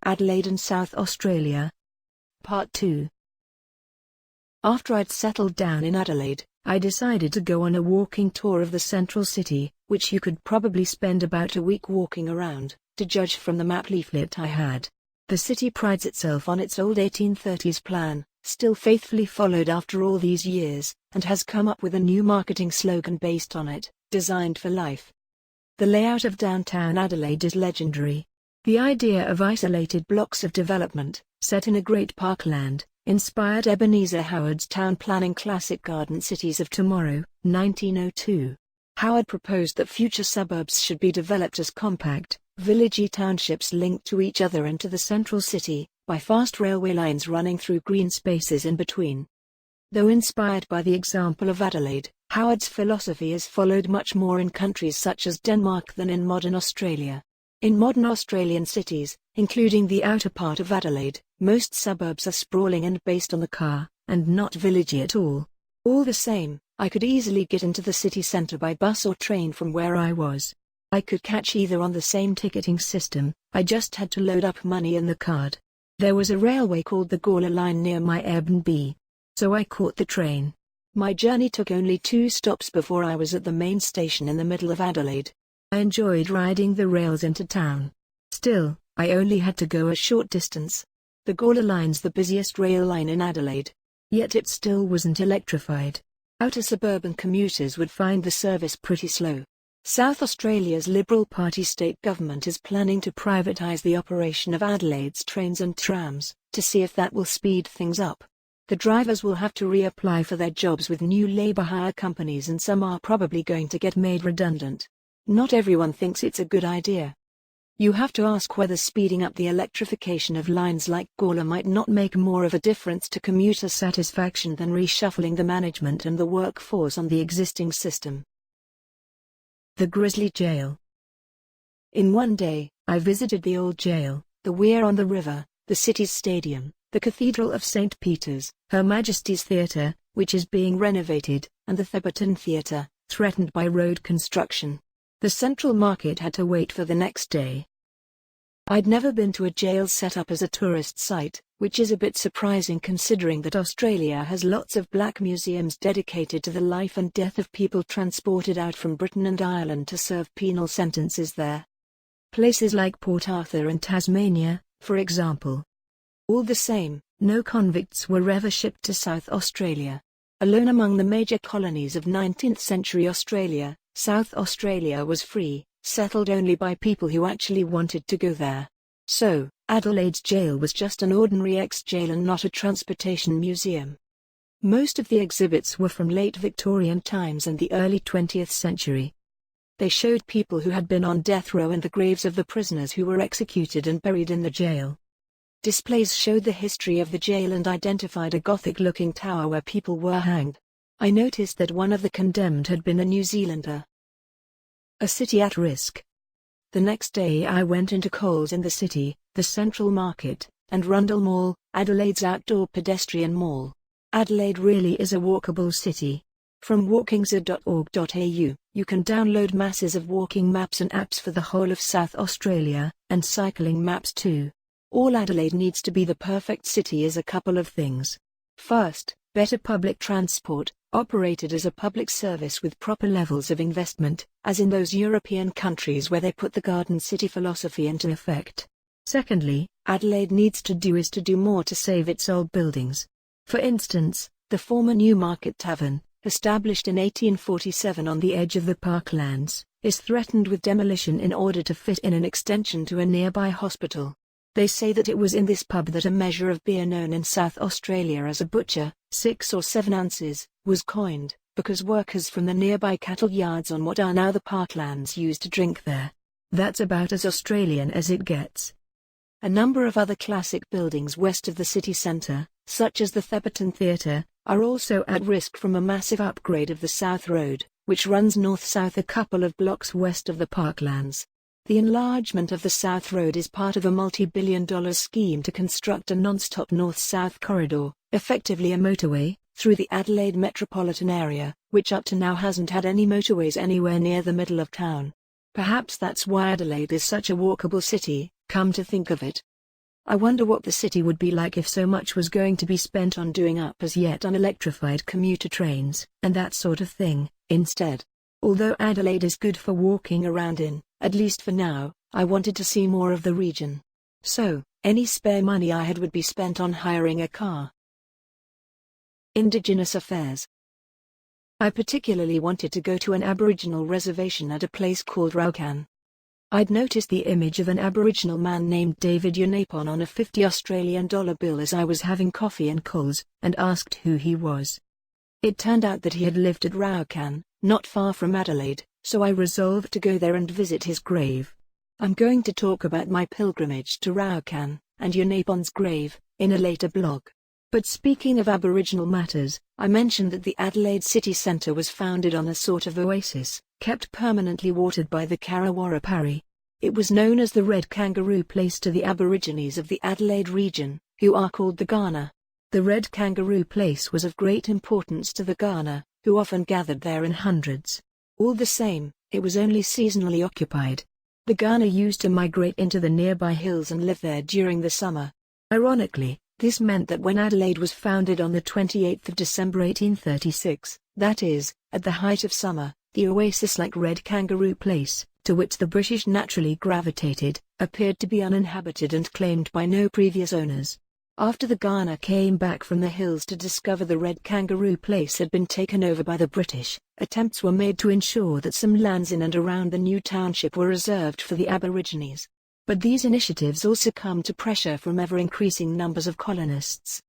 Adelaide and South Australia. Part 2. After I'd settled down in Adelaide, I decided to go on a walking tour of the central city, which you could probably spend about a week walking around, to judge from the map leaflet I had. The city prides itself on its old 1830s plan, still faithfully followed after all these years, and has come up with a new marketing slogan based on it, "Designed for Life." The layout of downtown Adelaide is legendary. The idea of isolated blocks of development, set in a great parkland, inspired Ebenezer Howard's town planning classic Garden Cities of Tomorrow, 1902. Howard proposed that future suburbs should be developed as compact, villagey townships linked to each other and to the central city, by fast railway lines running through green spaces in between. Though inspired by the example of Adelaide, Howard's philosophy is followed much more in countries such as Denmark than in modern Australia. In modern Australian cities, including the outer part of Adelaide, most suburbs are sprawling and based on the car, and not villagey at all. All the same, I could easily get into the city centre by bus or train from where I was. I could catch either on the same ticketing system, I just had to load up money in the card. There was a railway called the Gawler line near my Airbnb, so I caught the train. My journey took only 2 stops before I was at the main station in the middle of Adelaide. I enjoyed riding the rails into town. Still, I only had to go a short distance. The Gawler line's the busiest rail line in Adelaide. Yet it still wasn't electrified. Outer suburban commuters would find the service pretty slow. South Australia's Liberal Party state government is planning to privatise the operation of Adelaide's trains and trams, to see if that will speed things up. The drivers will have to reapply for their jobs with new labour hire companies, and some are probably going to get made redundant. Not everyone thinks it's a good idea. You have to ask whether speeding up the electrification of lines like Gawler might not make more of a difference to commuter satisfaction than reshuffling the management and the workforce on the existing system. The Grizzly Jail. In one day, I visited the old jail, the weir on the river, the city's stadium, the Cathedral of St. Peter's, Her Majesty's Theatre, which is being renovated, and the Theberton Theatre, threatened by road construction. The Central Market had to wait for the next day. I'd never been to a jail set up as a tourist site, which is a bit surprising considering that Australia has lots of black museums dedicated to the life and death of people transported out from Britain and Ireland to serve penal sentences there. Places like Port Arthur and Tasmania, for example. All the same, no convicts were ever shipped to South Australia. Alone among the major colonies of 19th century Australia, South Australia was free, settled only by people who actually wanted to go there. So, Adelaide's jail was just an ordinary ex-jail and not a transportation museum. Most of the exhibits were from late Victorian times and the early 20th century. They showed people who had been on death row and the graves of the prisoners who were executed and buried in the jail. Displays showed the history of the jail and identified a Gothic-looking tower where people were hanged. I noticed that one of the condemned had been a New Zealander. A city at risk. The next day I went into Coles in the city, the Central Market, and Rundle Mall, Adelaide's outdoor pedestrian mall. Adelaide really is a walkable city. From walkingz.org.au, you can download masses of walking maps and apps for the whole of South Australia, and cycling maps too. All Adelaide needs to be the perfect city is a couple of things. First, better public transport, operated as a public service with proper levels of investment, as in those European countries where they put the Garden City philosophy into effect. Secondly, Adelaide needs to do more to save its old buildings. For instance, the former Newmarket Tavern, established in 1847 on the edge of the parklands, is threatened with demolition in order to fit in an extension to a nearby hospital. They say that it was in this pub that a measure of beer known in South Australia as a butcher, 6 or 7 ounces, was coined, because workers from the nearby cattle yards on what are now the parklands used to drink there. That's about as Australian as it gets. A number of other classic buildings west of the city centre, such as the Theberton Theatre, are also at risk from a massive upgrade of the South Road, which runs north-south a couple of blocks west of the parklands. The enlargement of the South Road is part of a multi-billion-dollar scheme to construct a non-stop north-south corridor, effectively a motorway, through the Adelaide metropolitan area, which up to now hasn't had any motorways anywhere near the middle of town. Perhaps that's why Adelaide is such a walkable city, come to think of it. I wonder what the city would be like if so much was going to be spent on doing up as yet unelectrified commuter trains, and that sort of thing, instead. Although Adelaide is good for walking around in, at least for now, I wanted to see more of the region. So, any spare money I had would be spent on hiring a car. Indigenous affairs. I particularly wanted to go to an Aboriginal reservation at a place called Raucan. I'd noticed the image of an Aboriginal man named David Yunapon on a $50 Australian bill as I was having coffee in Coles, and asked who he was. It turned out that he had lived at Raucan, not far from Adelaide, so I resolved to go there and visit his grave. I'm going to talk about my pilgrimage to Raucan, and Yunapon's grave, in a later blog. But speaking of Aboriginal matters, I mentioned that the Adelaide City Centre was founded on a sort of oasis, kept permanently watered by the Karawara Parry. It was known as the Red Kangaroo Place to the Aborigines of the Adelaide region, who are called the Kaurna. The Red Kangaroo Place was of great importance to the Kaurna, who often gathered there in hundreds. All the same, it was only seasonally occupied. The Kaurna used to migrate into the nearby hills and live there during the summer. Ironically, this meant that when Adelaide was founded on the 28th of December 1836, that is, at the height of summer, the oasis-like Red Kangaroo Place, to which the British naturally gravitated, appeared to be uninhabited and claimed by no previous owners. After the Kaurna came back from the hills to discover the Red Kangaroo Place had been taken over by the British, attempts were made to ensure that some lands in and around the new township were reserved for the Aborigines. But these initiatives all succumbed to pressure from ever-increasing numbers of colonists.